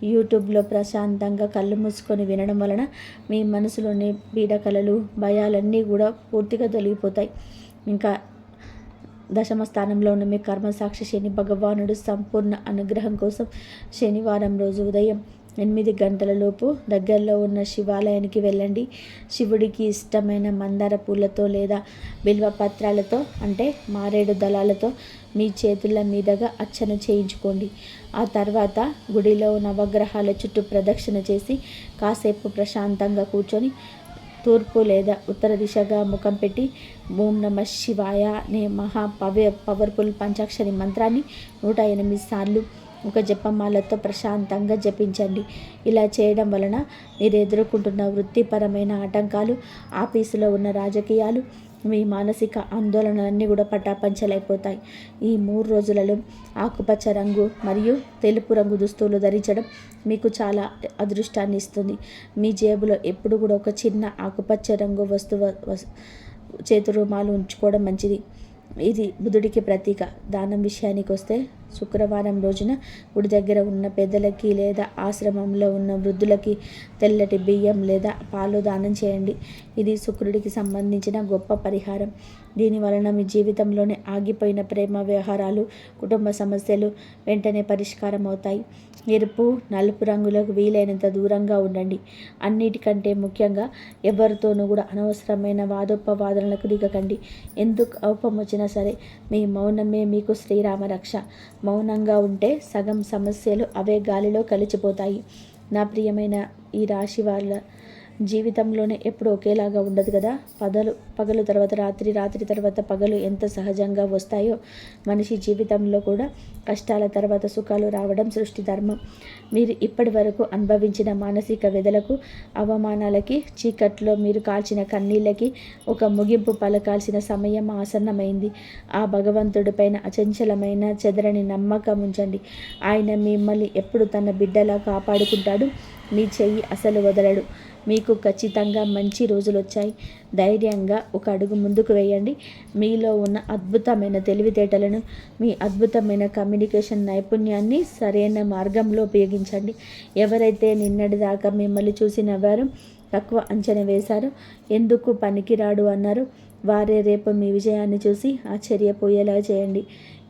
Speaker 1: యూట్యూబ్లో ప్రశాంతంగా కళ్ళు మూసుకొని వినడం వలన మీ మనసులోని పీడకలలు భయాలన్నీ కూడా పూర్తిగా తొలగిపోతాయి. ఇంకా దశమ స్థానంలో ఉన్న మీ కర్మసాక్షి శని భగవానుడు సంపూర్ణ అనుగ్రహం కోసం శనివారం రోజు ఉదయం 8 గంటలలోపు దగ్గరలో ఉన్న శివాలయానికి వెళ్ళండి. శివుడికి ఇష్టమైన మందార పూలతో లేదా బిల్వ పత్రాలతో అంటే మారేడు దళాలతో మీ చేతుల మీదుగా అర్చన చేయించుకోండి. ఆ తర్వాత గుడిలో నవగ్రహాల చుట్టూ ప్రదక్షిణ చేసి కాసేపు ప్రశాంతంగా కూర్చొని తూర్పు లేదా ఉత్తర దిశగా ముఖం పెట్టి ఓం నమ శివాయ అనే పవర్ఫుల్ పంచాక్షరి మంత్రాన్ని 108 సార్లు ఒక జపమాలతో ప్రశాంతంగా జపించండి. ఇలా చేయడం వలన మీరు ఎదుర్కొంటున్న వృత్తిపరమైన ఆటంకాలు, ఆఫీసులో ఉన్న రాజకీయాలు, మీ మానసిక ఆందోళనలన్నీ కూడా పటాపంచలైపోతాయి. ఈ 3 రోజులలో ఆకుపచ్చ రంగు మరియు తెలుపు రంగు దుస్తువులు ధరించడం మీకు చాలా అదృష్టాన్ని ఇస్తుంది. మీ జేబులో ఎప్పుడు కూడా ఒక చిన్న ఆకుపచ్చ రంగు చేతు రుమాలు ఉంచుకోవడం మంచిది. ఇది బుధుడికి ప్రతీక. దానం విషయానికి వస్తే శుక్రవారం రోజున గుడి దగ్గర ఉన్న పెద్దలకి లేదా ఆశ్రమంలో ఉన్న వృద్ధులకి తెల్లటి బియ్యం లేదా పాలు దానం చేయండి. ఇది శుక్రుడికి సంబంధించిన గొప్ప పరిహారం. దీని వలన మీ జీవితంలోనే ఆగిపోయిన ప్రేమ వ్యవహారాలు, కుటుంబ సమస్యలు వెంటనే పరిష్కారం అవుతాయి. ఎరుపు, నలుపు రంగులకు వీలైనంత దూరంగా ఉండండి. అన్నిటికంటే ముఖ్యంగా ఎవరితోనూ కూడా అనవసరమైన వాదోపవాదనలకు దిగకండి. ఎందుకు కోపం వచ్చినా సరే మీ మౌనమే మీకు శ్రీరామ రక్ష. మౌనంగా ఉంటే సగం సమస్యలు అవే గాలిలో కలిసిపోతాయి. నా ప్రియమైన ఈ రాశి వాళ్ళ జీవితంలోనే ఎప్పుడు ఒకేలాగా ఉండదు కదా. పగలు తర్వాత రాత్రి, రాత్రి తర్వాత పగలు ఎంత సహజంగా వస్తాయో మనిషి జీవితంలో కూడా కష్టాల తర్వాత సుఖాలు రావడం సృష్టి ధర్మం. మీరు ఇప్పటి వరకు అనుభవించిన మానసిక వెదలకు, అవమానాలకి, చీకట్లో మీరు కాల్చిన కన్నీళ్ళకి ఒక ముగింపు పలకాల్సిన సమయం ఆసన్నమైంది. ఆ భగవంతుడిపైన అచంచలమైన చెదరని నమ్మకం ఉంచండి. ఆయన మిమ్మల్ని ఎప్పుడు తన బిడ్డలా కాపాడుకుంటాడు. మీ చెయ్యి అసలు వదలడు. మీకు ఖచ్చితంగా మంచి రోజులు వచ్చాయి. ధైర్యంగా ఒక అడుగు ముందుకు వేయండి. మీలో ఉన్న అద్భుతమైన తెలివితేటలను, మీ అద్భుతమైన కమ్యూనికేషన్ నైపుణ్యాన్ని సరైన మార్గంలో ఉపయోగించండి. ఎవరైతే నిన్నటిదాకా మిమ్మల్ని చూసి నవ్వారో, తక్కువ అంచనా వేశారో, ఎందుకు పనికిరాడు అన్నారు, వారే రేపు మీ విజయాన్ని చూసి ఆశ్చర్యపోయేలా చేయండి.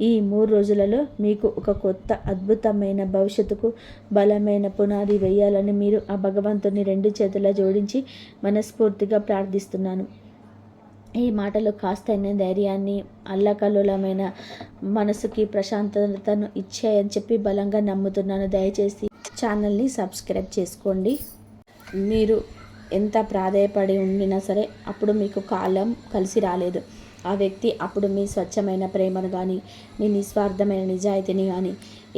Speaker 1: ఈ 3 రోజులలో మీకు ఒక కొత్త అద్భుతమైన భవిష్యత్తుకు బలమైన పునాది వేయాలని మీరు ఆ భగవంతుని 2 చేతుల జోడించి మనస్ఫూర్తిగా ప్రార్థిస్తున్నాను. ఈ మాటలు కాస్తైన ధైర్యాన్ని, అల్లకల్లోలమైన మనసుకి ప్రశాంతతను ఇచ్చాయని చెప్పి బలంగా నమ్ముతున్నాను. దయచేసి ఛానల్ని సబ్స్క్రైబ్ చేసుకోండి. మీరు ఎంత ప్రాధేయపడి ఉండినా సరే అప్పుడు మీకు కాలం కలిసి రాలేదు. ఆ వ్యక్తి అప్పుడు మీ స్వచ్ఛమైన ప్రేమను కానీ, మీ నిస్వార్థమైన నిజాయితీని కానీ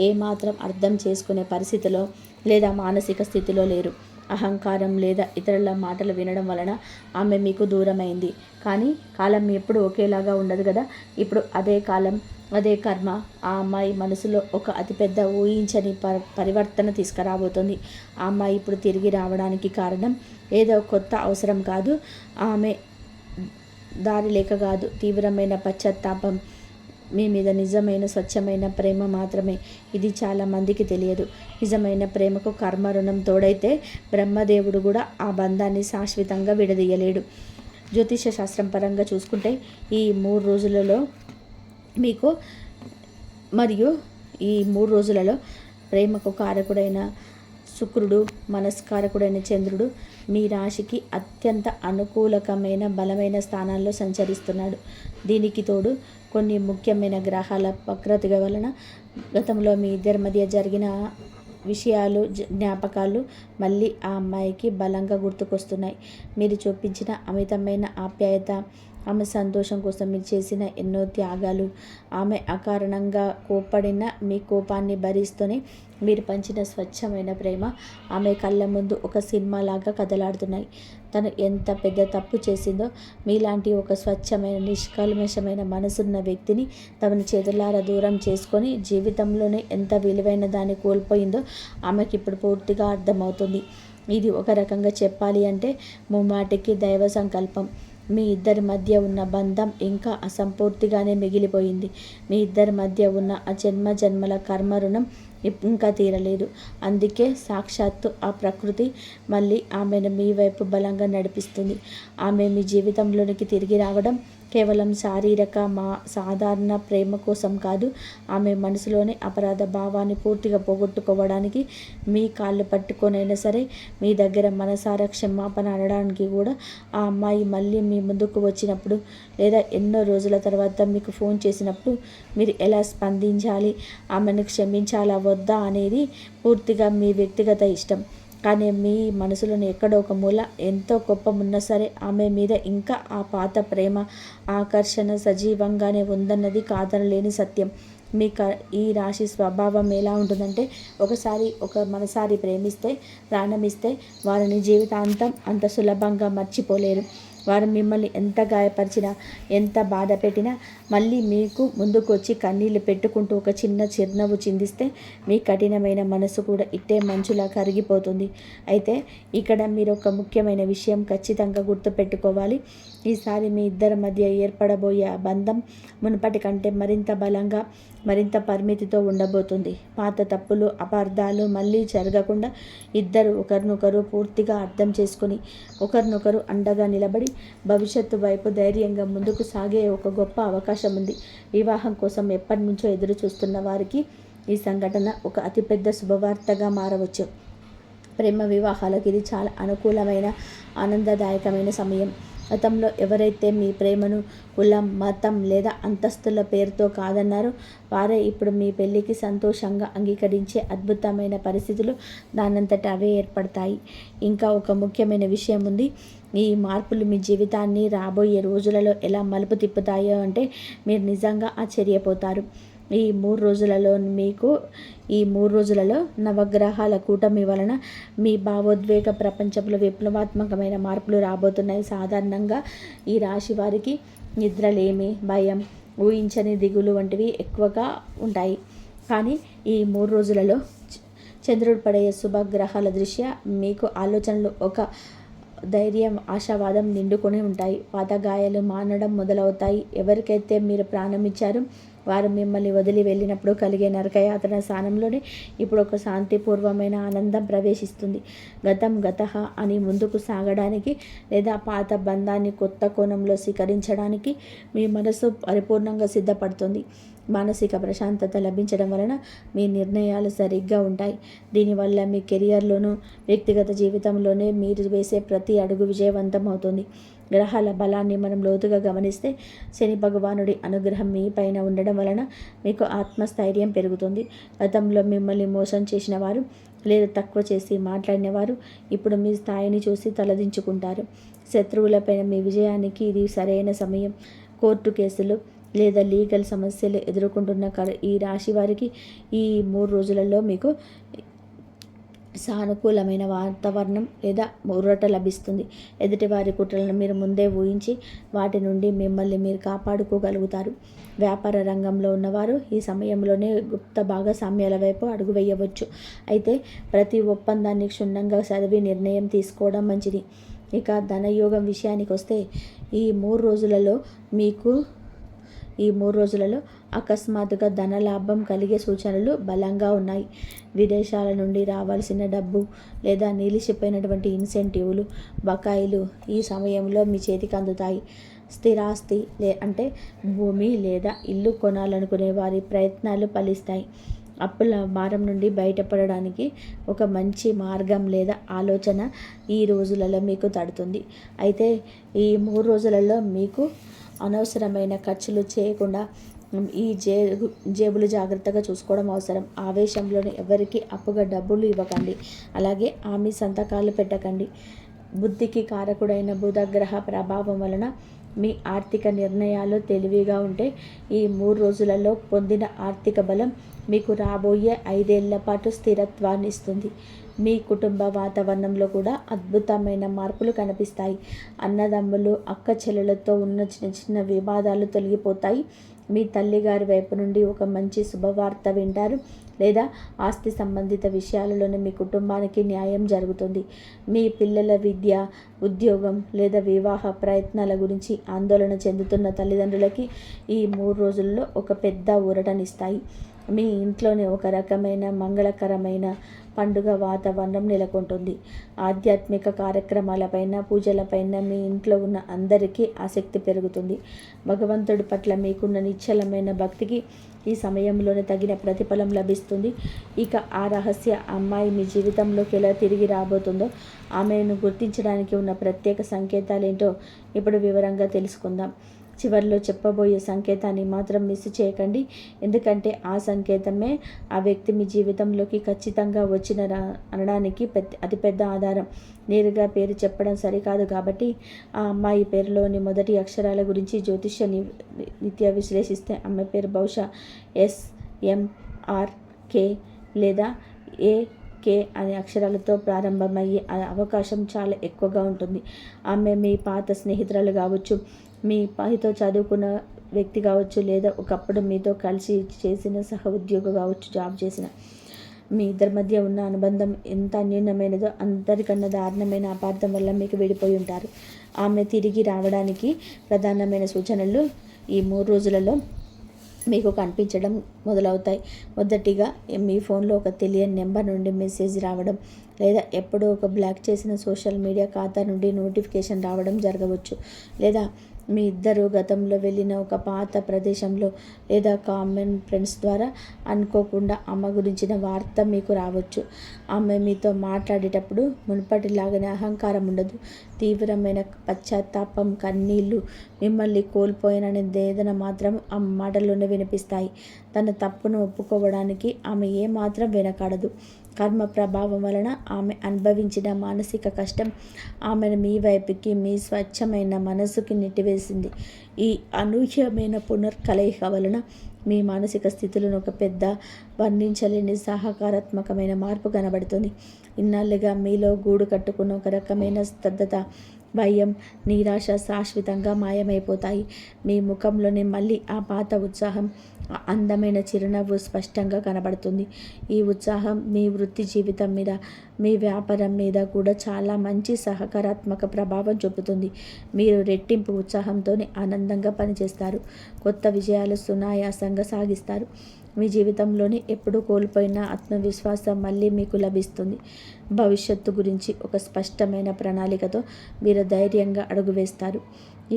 Speaker 1: ఏమాత్రం అర్థం చేసుకునే పరిస్థితిలో లేదా మానసిక స్థితిలో లేరు. అహంకారం లేదా ఇతరుల మాటలు వినడం వలన ఆమె మీకు దూరమైంది. కానీ కాలం ఎప్పుడు ఒకేలాగా ఉండదు కదా. ఇప్పుడు అదే కాలం, అదే కర్మ ఆ అమ్మాయి మనసులో ఒక అతిపెద్ద ఊహించని పరివర్తన తీసుకురాబోతుంది. ఆ అమ్మాయి ఇప్పుడు తిరిగి రావడానికి కారణం ఏదో కొత్త అవసరం కాదు, ఆమె దారి లేక కాదు, తీవ్రమైన పశ్చాత్తాపం మీ మీద నిజమైన స్వచ్ఛమైన ప్రేమ మాత్రమే. ఇది చాలామందికి తెలియదు. నిజమైన ప్రేమకు కర్మ రుణం తోడైతే బ్రహ్మదేవుడు కూడా ఆ బంధాన్ని శాశ్వతంగా విడదీయలేడు. జ్యోతిష శాస్త్రం పరంగా చూసుకుంటే ఈ 3 రోజులలో మీకు మరియు ఈ 3 రోజులలో ప్రేమకు కారకుడైన శుక్రుడు, మనస్కారకుడైన చంద్రుడు మీ రాశికి అత్యంత అనుకూలకమైన బలమైన స్థానాల్లో సంచరిస్తున్నాడు. దీనికి తోడు కొన్ని ముఖ్యమైన గ్రహాల వక్రత వలన గతంలో మీ ఇద్దరి మధ్య జరిగిన విషయాలు, జ్ఞాపకాలు మళ్ళీ ఆ అమ్మాయికి బలంగా గుర్తుకొస్తున్నాయి. మీరు చూపించిన అమితమైన ఆప్యాయత, ఆమె సంతోషం కోసం మీరు చేసిన ఎన్నో త్యాగాలు, ఆమె అకారణంగా కోప్పడిన మీ కోపాన్ని భరిస్తూనే మీరు పంచిన స్వచ్ఛమైన ప్రేమ ఆమె కళ్ళ ముందు ఒక సినిమాలాగా కదలాడుతున్నాయి. తను ఎంత పెద్ద తప్పు చేసిందో, మీలాంటి ఒక స్వచ్ఛమైన నిష్కల్మషమైన మనసున్న వ్యక్తిని తమని చేతులారా దూరం చేసుకొని జీవితంలోనే ఎంత విలువైన దాన్ని కోల్పోయిందో ఆమెకి ఇప్పుడు పూర్తిగా అర్థమవుతుంది. ఇది ఒక రకంగా చెప్పాలి అంటే ముమ్మాటికి దైవ సంకల్పం. మీ ఇద్దరి మధ్య ఉన్న బంధం ఇంకా అసంపూర్తిగానే మిగిలిపోయింది. మీ ఇద్దరి మధ్య ఉన్న ఆ జన్మ జన్మల కర్మ రుణం ఇంకా తీరలేదు. అందుకే సాక్షాత్తు ఆ ప్రకృతి మళ్ళీ ఆమెను మీ వైపు బలంగా నడిపిస్తుంది. ఆమె మీ జీవితంలోనికి తిరిగి రావడం కేవలం శారీరక సాధారణ ప్రేమ కోసం కాదు, ఆమె మనసులోని అపరాధ భావాన్ని పూర్తిగా పోగొట్టుకోవడానికి, మీ కాళ్ళు పట్టుకొనైనా సరే మీ దగ్గర మనసారా క్షమాపణ అనడానికి కూడా ఆ అమ్మాయి మళ్ళీ మీ ముందుకు వచ్చినప్పుడు, లేదా ఎన్నో రోజుల తర్వాత మీకు ఫోన్ చేసినప్పుడు మీరు ఎలా స్పందించాలి, ఆమెను క్షమించాలా వద్దా అనేది పూర్తిగా మీ వ్యక్తిగత ఇష్టం. కానీ మీ మనసులోని ఎక్కడో ఒక మూల ఎంతో కోపమున్నా సరే ఆమె మీద ఇంకా ఆ పాత ప్రేమ ఆకర్షణ సజీవంగానే ఉందన్నది కాదనలేని సత్యం. ఈ రాశి స్వభావం ఎలా ఉంటుందంటే, మనసారి ప్రేమిస్తే, ప్రాణమిస్తే వారిని జీవితాంతం అంత సులభంగా మర్చిపోలేరు. వారు మిమ్మల్ని ఎంత గాయపరిచినా, ఎంత బాధ పెట్టినా మళ్ళీ మీకు ముందుకు వచ్చి కన్నీళ్లు పెట్టుకుంటూ ఒక చిన్న చిరునవ్వు చిందిస్తే మీ కఠినమైన మనసు కూడా ఇట్టే మంచులా కరిగిపోతుంది. అయితే ఇక్కడ మీరు ఒక ముఖ్యమైన విషయం ఖచ్చితంగా గుర్తుపెట్టుకోవాలి. ఈసారి మీ ఇద్దరి మధ్య ఏర్పడబోయే బంధం మునుపటి కంటే మరింత బలంగా, మరింత పరిమితితో ఉండబోతుంది. పాత తప్పులు, అపార్థాలు మళ్ళీ జరగకుండా ఇద్దరు ఒకరినొకరు పూర్తిగా అర్థం చేసుకుని, ఒకరినొకరు అండగా నిలబడి భవిష్యత్తు వైపు ధైర్యంగా ముందుకు సాగే ఒక గొప్ప అవకాశం ఉంది. వివాహం కోసం ఎప్పటి నుంచో ఎదురు చూస్తున్న వారికి ఈ సంఘటన ఒక అతిపెద్ద శుభవార్తగా మారవచ్చు. ప్రేమ వివాహాలకు ఇది చాలా అనుకూలమైన, ఆనందదాయకమైన సమయం. గతంలో ఎవరైతే మీ ప్రేమను కులం, మతం లేదా అంతస్తుల పేరుతో కాదన్నారో వారే ఇప్పుడు మీ పెళ్ళికి సంతోషంగా అంగీకరించే అద్భుతమైన పరిస్థితులు దానంతట అవే ఏర్పడతాయి. ఇంకా ఒక ముఖ్యమైన విషయం ఉంది. ఈ మార్పులు మీ జీవితాన్ని రాబోయే రోజులలో ఎలా మలుపు తిప్పుతాయో అంటే మీరు నిజంగా ఆశ్చర్యపోతారు. ఈ 3 రోజులలో నవగ్రహాల కూటమి వలన మీ భావోద్వేగ ప్రపంచంలో విప్లవాత్మకమైన మార్పులు రాబోతున్నాయి. సాధారణంగా ఈ రాశి వారికి నిద్రలేమి, భయం, ఊహించని దిగులు వంటివి ఎక్కువగా ఉంటాయి. కానీ ఈ 3 రోజులలో చంద్రుడు పడే శుభగ్రహాల దృష్ట్యా మీకు ఆలోచనలు ఒక ధైర్యం, ఆశావాదం నిండుకొని ఉంటాయి. పాత గాయాలు మానడం మొదలవుతాయి. ఎవరికైతే మీరు ప్రాణం ఇచ్చారో వారు మిమ్మల్ని వదిలి వెళ్ళినప్పుడు కలిగే నరకయాతన స్థానంలోనే ఇప్పుడు ఒక శాంతిపూర్వమైన ఆనందం ప్రవేశిస్తుంది. గతః అని ముందుకు సాగడానికి లేదా పాత బంధాన్ని కొత్త కోణంలో స్వీకరించడానికి మీ మనసు పరిపూర్ణంగా సిద్ధపడుతుంది. మానసిక ప్రశాంతత లభించడం వలన మీ నిర్ణయాలు సరిగ్గా ఉంటాయి. దీనివల్ల మీ కెరియర్లోనూ, వ్యక్తిగత జీవితంలోనే మీరు వేసే ప్రతి అడుగు విజయవంతం అవుతుంది. గ్రహాల బలాన్ని మనం లోతుగా గమనిస్తే శని భగవానుడి అనుగ్రహం మీ పైన ఉండడం వలన మీకు ఆత్మస్థైర్యం పెరుగుతుంది. గతంలో మిమ్మల్ని మోసం చేసిన వారు లేదా తక్కువ చేసి మాట్లాడిన వారు ఇప్పుడు మీ స్థాయిని చూసి తలదించుకుంటారు. శత్రువులపైన మీ విజయానికి ఇది సరైన సమయం. కోర్టు కేసులు లేదా లీగల్ సమస్యలు ఎదుర్కొంటున్న ఈ రాశి వారికి ఈ 3 రోజులలో మీకు సానుకూలమైన వాతావరణం లేదా ఊరట లభిస్తుంది. ఎదుటివారి కుట్రలను మీరు ముందే ఊహించి వాటి నుండి మిమ్మల్ని మీరు కాపాడుకోగలుగుతారు. వ్యాపార రంగంలో ఉన్నవారు ఈ సమయంలోనే గుప్త భాగస్వామ్యాల వైపు అడుగు వేయవచ్చు. అయితే ప్రతి ఒప్పందాన్ని క్షుణ్ణంగా చదివి నిర్ణయం తీసుకోవడం మంచిది. ఇక ధనయోగం విషయానికి వస్తే ఈ 3 రోజులలో అకస్మాత్తుగా ధనలాభం కలిగే సూచనలు బలంగా ఉన్నాయి. విదేశాల నుండి రావాల్సిన డబ్బు లేదా నిలిచిపోయినటువంటి ఇన్సెంటివ్లు, బకాయిలు ఈ సమయంలో మీ చేతికి అందుతాయి. స్థిరాస్తి అంటే భూమి లేదా ఇల్లు కొనాలనుకునే వారి ప్రయత్నాలు ఫలిస్తాయి. అప్పుల భారం నుండి బయటపడడానికి ఒక మంచి మార్గం లేదా ఆలోచన ఈ రోజులలో మీకు తడుతుంది. అయితే ఈ 3 రోజులలో మీకు అనవసరమైన ఖర్చులు చేయకుండా ఈ జేబులు జాగ్రత్తగా చూసుకోవడం అవసరం. ఆవేశంలోనే ఎవరికి అప్పుగా డబ్బులు ఇవ్వకండి. అలాగే ఆమె సంతకాలు పెట్టకండి. బుద్ధికి కారకుడైన బుధగ్రహ ప్రభావం వలన మీ ఆర్థిక నిర్ణయాలు తెలివిగా ఉంటే ఈ 3 రోజులలో పొందిన ఆర్థిక బలం మీకు రాబోయే 5 ఏళ్ల పాటు స్థిరత్వాన్ని ఇస్తుంది. మీ కుటుంబ వాతావరణంలో కూడా అద్భుతమైన మార్పులు కనిపిస్తాయి. అన్నదమ్ములు, అక్క చెల్లెలతో ఉన్న చిన్న చిన్న వివాదాలు తొలగిపోతాయి. మీ తల్లిగారి వైపు నుండి ఒక మంచి శుభవార్త వింటారు, లేదా ఆస్తి సంబంధిత విషయాలలోనే మీ కుటుంబానికి న్యాయం జరుగుతుంది. మీ పిల్లల విద్య, ఉద్యోగం లేదా వివాహ ప్రయత్నాల గురించి ఆందోళన చెందుతున్న తల్లిదండ్రులకి ఈ 3 రోజుల్లో ఒక పెద్ద ఊరటనిస్తాయి. మీ ఇంట్లోనే ఒక రకమైన మంగళకరమైన పండుగ వాతావరణం నెలకొంటుంది. ఆధ్యాత్మిక కార్యక్రమాలపైన, పూజలపైన మీ ఇంట్లో ఉన్న అందరికీ ఆసక్తి పెరుగుతుంది. భగవంతుడి పట్ల మీకున్న నిశ్చలమైన భక్తికి ఈ సమయంలోనే తగిన ప్రతిఫలం లభిస్తుంది. ఇక ఆ రహస్య అమ్మాయి మీ జీవితంలోకి ఎలా తిరిగి రాబోతుందో, ఆమెను గుర్తించడానికి ఉన్న ప్రత్యేక సంకేతాలేంటో ఇప్పుడు వివరంగా తెలుసుకుందాం. చివరిలో చెప్పబోయే సంకేతాన్ని మాత్రం మిస్ చేయకండి. ఎందుకంటే ఆ సంకేతమే ఆ వ్యక్తి మీ జీవితంలోకి ఖచ్చితంగా అనడానికి అతిపెద్ద ఆధారం. నేరుగా పేరు చెప్పడం సరికాదు కాబట్టి ఆ అమ్మాయి పేరులోని మొదటి అక్షరాల గురించి జ్యోతిష్య నిత్య విశ్లేషిస్తే ఆమె పేరు బహుశా SMRK లేదా AK అనే అక్షరాలతో ప్రారంభమయ్యే అవకాశం చాలా ఎక్కువగా ఉంటుంది. ఆమె మీ పాత స్నేహితురాలు కావచ్చు, మీ పైతో చదువుకున్న వ్యక్తి కావచ్చు, లేదా ఒకప్పుడు మీతో కలిసి చేసిన సహ ఉద్యోగం కావచ్చు, జాబ్ చేసిన. మీ ఇద్దరి మధ్య ఉన్న అనుబంధం ఎంత అన్యూన్యమైనదో అందరికన్నా దారుణమైన అపార్థం వల్ల మీకు విడిపోయి ఉంటారు. ఆమె తిరిగి రావడానికి ప్రధానమైన సూచనలు ఈ 3 రోజులలో మీకు కనిపించడం మొదలవుతాయి. మొదటిగా మీ ఫోన్లో ఒక తెలియని నెంబర్ నుండి మెసేజ్ రావడం, లేదా ఎప్పుడో ఒక బ్లాక్ చేసిన సోషల్ మీడియా ఖాతా నుండి నోటిఫికేషన్ రావడం జరగవచ్చు. లేదా మీ ఇద్దరు గతంలో వెళ్ళిన ఒక పాత ప్రదేశంలో లేదా కామన్ ఫ్రెండ్స్ ద్వారా అనుకోకుండా అమ్మ గురించిన వార్త మీకు రావచ్చు. ఆమె మీతో మాట్లాడేటప్పుడు మునుపటిలాగానే అహంకారం ఉండదు. తీవ్రమైన పశ్చాత్తాపం, కన్నీళ్లు, మిమ్మల్ని కోల్పోయాననే వేదన మాత్రం ఆ మాటల్లోనే వినిపిస్తాయి. తన తప్పును ఒప్పుకోవడానికి ఆమె ఏమాత్రం వెనకాడదు. కర్మ ప్రభావం వలన ఆమె అనుభవించిన మానసిక కష్టం ఆమెను మీ వైపుకి, మీ స్వచ్ఛమైన మనసుకి నెట్టివేసింది. ఈ అనూహ్యమైన పునర్కలయిక వలన మీ మానసిక స్థితులను ఒక పెద్ద వర్ణించలేని సహకారాత్మకమైన మార్పు కనబడుతుంది. ఇన్నాళ్ళుగా మీలో గూడు కట్టుకున్న ఒక రకమైన స్తబ్దత, భయం, నిరాశ శాశ్వతంగా మాయమైపోతాయి. మీ ముఖంలోని మళ్ళీ ఆ పాత ఉత్సాహం, అందమైన చిరునవ్వు స్పష్టంగా కనబడుతుంది. ఈ ఉత్సాహం మీ వృత్తి జీవితం మీద, మీ వ్యాపారం మీద కూడా చాలా మంచి సహకారాత్మక ప్రభావం చూపుతుంది. మీరు రెట్టింపు ఉత్సాహంతో ఆనందంగా పనిచేస్తారు. కొత్త విజయాలు సునాయాసంగా సాగిస్తారు. మీ జీవితంలోని ఎప్పుడూ కోల్పోయిన ఆత్మవిశ్వాసం మళ్ళీ మీకు లభిస్తుంది. భవిష్యత్తు గురించి ఒక స్పష్టమైన ప్రణాళికతో మీరు ధైర్యంగా అడుగు వేస్తారు.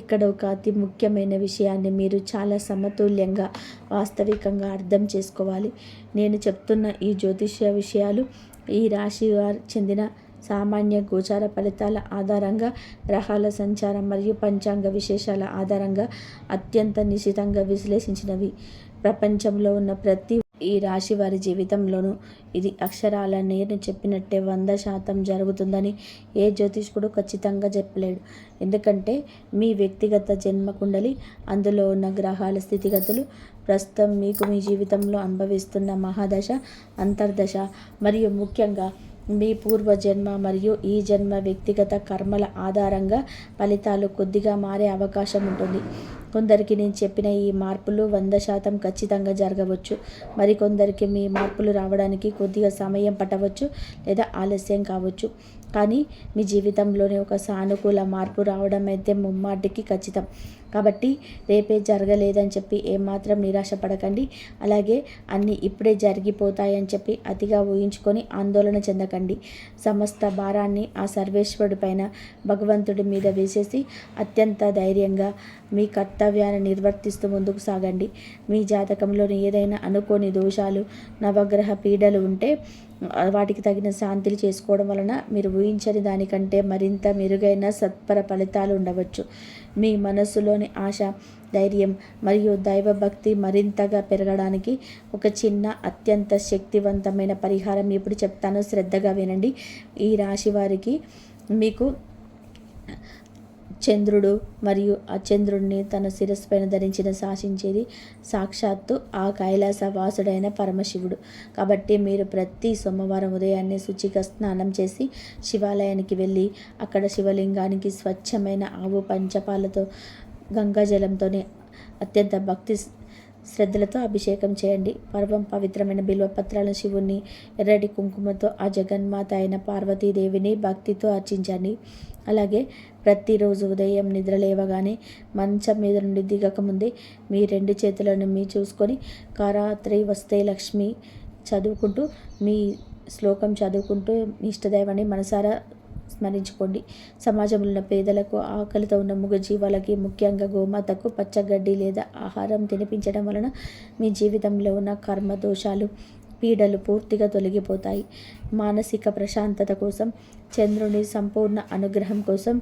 Speaker 1: ఇక్కడ ఒక అతి ముఖ్యమైన విషయాన్ని మీరు చాలా సమతుల్యంగా, వాస్తవికంగా అర్థం చేసుకోవాలి. నేను చెప్తున్న ఈ జ్యోతిష్య విషయాలు ఈ రాశి వారు చెందిన సామాన్య గోచార ఫలితాల ఆధారంగా, గ్రహాల సంచారం మరియు పంచాంగ విశేషాల ఆధారంగా అత్యంత నిశితంగా విశ్లేషించినవి. ప్రపంచంలో ఉన్న ప్రతి ఈ రాశి వారి జీవితంలోనూ ఇది అక్షరాల నేను చెప్పినట్టే 100% జరుగుతుందని ఏ జ్యోతిష్కుడు ఖచ్చితంగా చెప్పలేడు. ఎందుకంటే మీ వ్యక్తిగత జన్మకుండలి, అందులో ఉన్న గ్రహాల స్థితిగతులు, ప్రస్తుతం మీకు మీ జీవితంలో అనుభవిస్తున్న మహాదశ, అంతర్దశ మరియు ముఖ్యంగా మీ పూర్వజన్మ మరియు ఈ జన్మ వ్యక్తిగత కర్మల ఆధారంగా ఫలితాలు కొద్దిగా మారే అవకాశం ఉంటుంది. కొందరికి నేను చెప్పిన ఈ మార్పులు 100% ఖచ్చితంగా జరగవచ్చు. మరికొందరికి మీ మార్పులు రావడానికి కొద్దిగా సమయం పట్టవచ్చు లేదా ఆలస్యం కావచ్చు. కానీ మీ జీవితంలోనే ఒక సానుకూల మార్పు రావడం అయితే ముమ్మాటికి ఖచ్చితం. కాబట్టి రేపే జరగలేదని చెప్పి ఏమాత్రం నిరాశపడకండి. అలాగే అన్నీ ఇప్పుడే జరిగిపోతాయని చెప్పి అతిగా ఊహించుకొని ఆందోళన చెందకండి. సమస్త భారాన్ని ఆ సర్వేశ్వరుడి పైన, భగవంతుడి మీద వేసేసి అత్యంత ధైర్యంగా మీ కర్తవ్యాన్ని నిర్వర్తిస్తూ ముందుకు సాగండి. మీ జాతకంలోని ఏదైనా అనుకోని దోషాలు, నవగ్రహ పీడలు ఉంటే వాటికి తగిన శాంతిలు చేసుకోవడం వలన మీరు ఊహించని దానికంటే మరింత మెరుగైన సత్పర ఫలితాలు ఉండవచ్చు. మీ మనస్సులోని ఆశ, ధైర్యం మరియు దైవభక్తి మరింతగా పెరగడానికి ఒక చిన్న అత్యంత శక్తివంతమైన పరిహారం ఇప్పుడు చెప్తాను, శ్రద్ధగా వినండి. ఈ రాశి వారికి మీకు చంద్రుడు మరియు ఆ చంద్రుడిని తన శిరస్సు పైన ధరించిన శాసించేది సాక్షాత్తు ఆ కైలాస వాసుడైన పరమశివుడు. కాబట్టి మీరు ప్రతి సోమవారం ఉదయాన్నే శుచిగా స్నానం చేసి శివాలయానికి వెళ్ళి అక్కడ శివలింగానికి స్వచ్ఛమైన ఆవు పంచపాలతో గంగాజలంతోనే అత్యంత భక్తి శ్రద్ధలతో అభిషేకం చేయండి. పవిత్రమైన బిల్వపత్రాల శివుణ్ణి ఎర్రటి కుంకుమతో ఆ జగన్మాత అయిన పార్వతీదేవిని భక్తితో అర్చించండి. అలాగే ప్రతిరోజు ఉదయం నిద్ర లేవగానే మంచం మీద నుండి దిగకముందే మీ 2 చేతులను చూసుకొని కారాత్రి వస్తే లక్ష్మి చదువుకుంటూ మీ శ్లోకం చదువుకుంటూ మీ ఇష్టదైవాన్ని మనసారా స్మరించుకోండి. సమాజంలో ఉన్న పేదలకు, ఆకలితో ఉన్న మూగజీవాలకి, ముఖ్యంగా గోమాతకు పచ్చగడ్డి లేదా ఆహారం తినిపించడం వలన మీ జీవితంలో ఉన్న కర్మ దోషాలు, పీడలు పూర్తిగా తొలగిపోతాయి. మానసిక ప్రశాంతత కోసం, చంద్రుని సంపూర్ణ అనుగ్రహం కోసం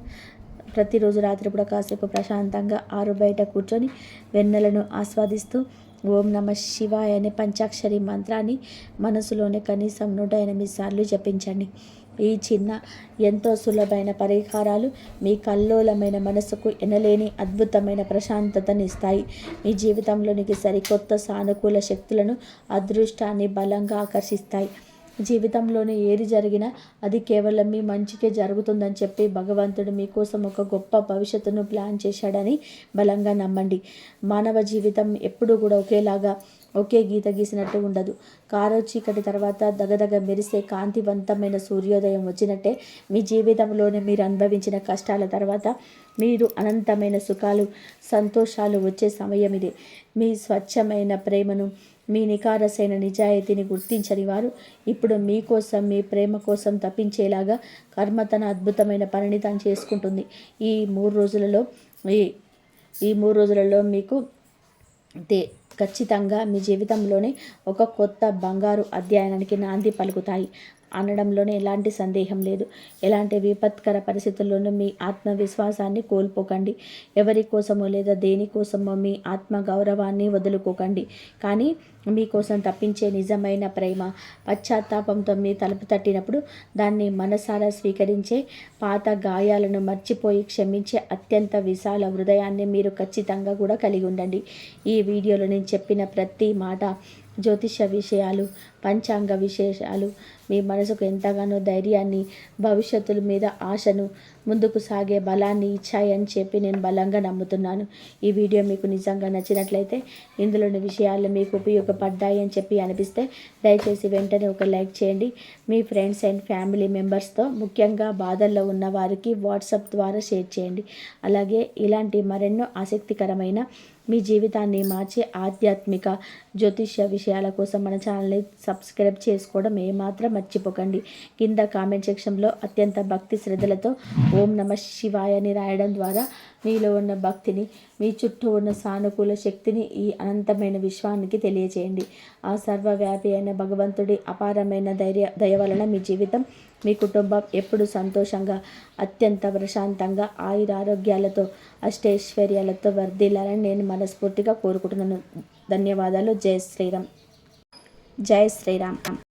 Speaker 1: ప్రతిరోజు రాత్రిపూట కాసేపు ప్రశాంతంగా ఆరు బయట కూర్చొని వెన్నెలను ఆస్వాదిస్తూ ఓం నమ శివాయ అనే పంచాక్షరి మంత్రాన్ని మనసులోనే కనీసం 108 సార్లు జపించండి. ఈ చిన్న ఎంతో సులభమైన పరిహారాలు మీ కల్లోలమైన మనసుకు ఎనలేని అద్భుతమైన ప్రశాంతతనిస్తాయి. మీ జీవితంలోనికి సరికొత్త సానుకూల శక్తులను, అదృష్టాన్ని బలంగా ఆకర్షిస్తాయి. జీవితంలోనే ఏది జరిగినా అది కేవలం మీ మంచికే జరుగుతుందని చెప్పి భగవంతుడు మీకోసం ఒక గొప్ప భవిష్యత్తును ప్లాన్ చేశాడని బలంగా నమ్మండి. మానవ జీవితం ఎప్పుడూ కూడా ఒకే గీత గీసినట్టు ఉండదు. కారు చీకటి తర్వాత దగదగ మెరిసే కాంతివంతమైన సూర్యోదయం వచ్చినట్టే మీ జీవితంలోనే మీరు అనుభవించిన కష్టాల తర్వాత మీరు అనంతమైన సుఖాలు, సంతోషాలు వచ్చే సమయం ఇదే. మీ స్వచ్ఛమైన ప్రేమను, మీ నికారసైన నిజాయితీని గుర్తించని వారు ఇప్పుడు మీకోసం, మీ ప్రేమ కోసం తప్పించేలాగా కర్మ తన అద్భుతమైన పనిని తాను చేసుకుంటుంది. ఈ 3 రోజులలో ఈ 3 రోజులలో మీకు ఖచ్చితంగా మీ జీవితంలోనే ఒక కొత్త బంగారు అధ్యాయానికి నాంది పలుకుతాయి అనడంలోనే ఎలాంటి సందేహం లేదు. ఎలాంటి విపత్కర పరిస్థితుల్లోనూ మీ ఆత్మవిశ్వాసాన్ని కోల్పోకండి. ఎవరి కోసమో లేదా దేనికోసమో మీ ఆత్మ గౌరవాన్ని వదులుకోకండి. కానీ మీకోసం తప్పించే నిజమైన ప్రేమ, పశ్చాత్తాపంతో మీ తలుపు తట్టినప్పుడు దాన్ని మనసారా స్వీకరించే, పాత గాయాలను మర్చిపోయి క్షమించే అత్యంత విశాల హృదయాన్ని మీరు ఖచ్చితంగా కూడా కలిగి ఉండండి. ఈ వీడియోలో నేను చెప్పిన ప్రతి మాట, జ్యోతిష విషయాలు, పంచాంగ విశేషాలు మీ మనసుకు ఎంతగానో ధైర్యాన్ని, భవిష్యత్తుల మీద ఆశను, ముందుకు సాగే బలాన్ని ఇచ్చాయని చెప్పి నేను బలంగా నమ్ముతున్నాను. ఈ వీడియో మీకు నిజంగా నచ్చినట్లయితే, ఇందులోని విషయాలు మీకు ఉపయోగపడ్డాయి అని చెప్పి అనిపిస్తే దయచేసి వెంటనే ఒక లైక్ చేయండి. మీ ఫ్రెండ్స్ అండ్ ఫ్యామిలీ మెంబర్స్తో, ముఖ్యంగా బాధల్లో ఉన్న వారికి వాట్సాప్ ద్వారా షేర్ చేయండి. అలాగే ఇలాంటి మరెన్నో ఆసక్తికరమైన, మీ జీవితాన్ని మార్చే ఆధ్యాత్మిక, జ్యోతిష్య విషయాల కోసం మన ఛానల్ని సబ్స్క్రైబ్ చేసుకోవడం ఏమాత్రం మర్చిపోకండి. కింద కామెంట్ సెక్షన్లో అత్యంత భక్తి శ్రద్ధలతో ఓం నమ శివాయ అని రాయడం ద్వారా మీలో ఉన్న భక్తిని, మీ చుట్టూ ఉన్న సానుకూల శక్తిని ఈ అనంతమైన విశ్వానికి తెలియజేయండి. ఆ సర్వవ్యాపి అయిన భగవంతుడి అపారమైన దయ వలన మీ జీవితం, మీ కుటుంబం ఎప్పుడు సంతోషంగా, అత్యంత ప్రశాంతంగా, ఆయురారోగ్యాలతో, అష్టైశ్వర్యాలతో వర్ధిల్లాలని నేను మనస్ఫూర్తిగా కోరుకుంటున్నాను. ధన్యవాదాలు. జై శ్రీరామ్. జై శ్రీరామ్.